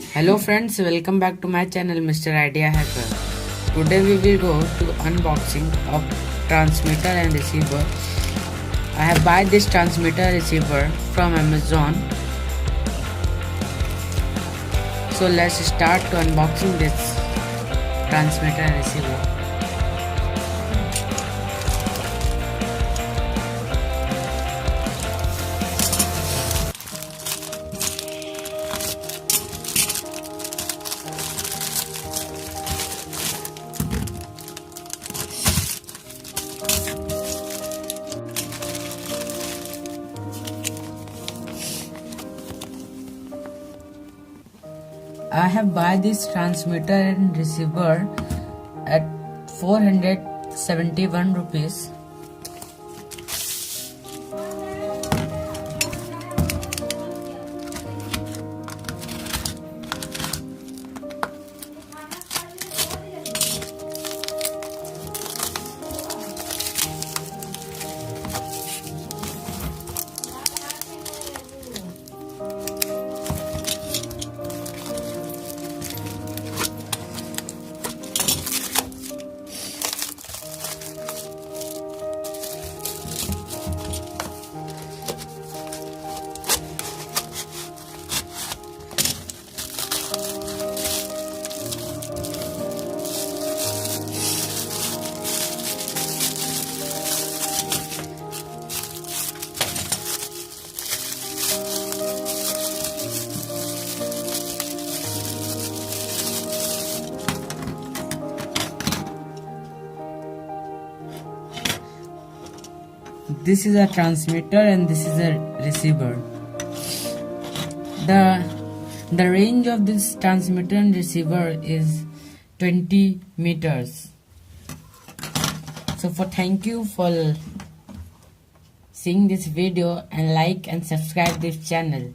Hello friends, welcome back to my channel Mr. Idea Hacker. Today we will go to unboxing of transmitter and receiver. I have bought this transmitter receiver from Amazon. So let's start to unboxing this transmitter and receiver. I have bought this transmitter and receiver at 471 rupees. This is a transmitter and this is a receiver. The range of this transmitter and receiver is 20 meters. So thank you for seeing this video and like and subscribe this channel.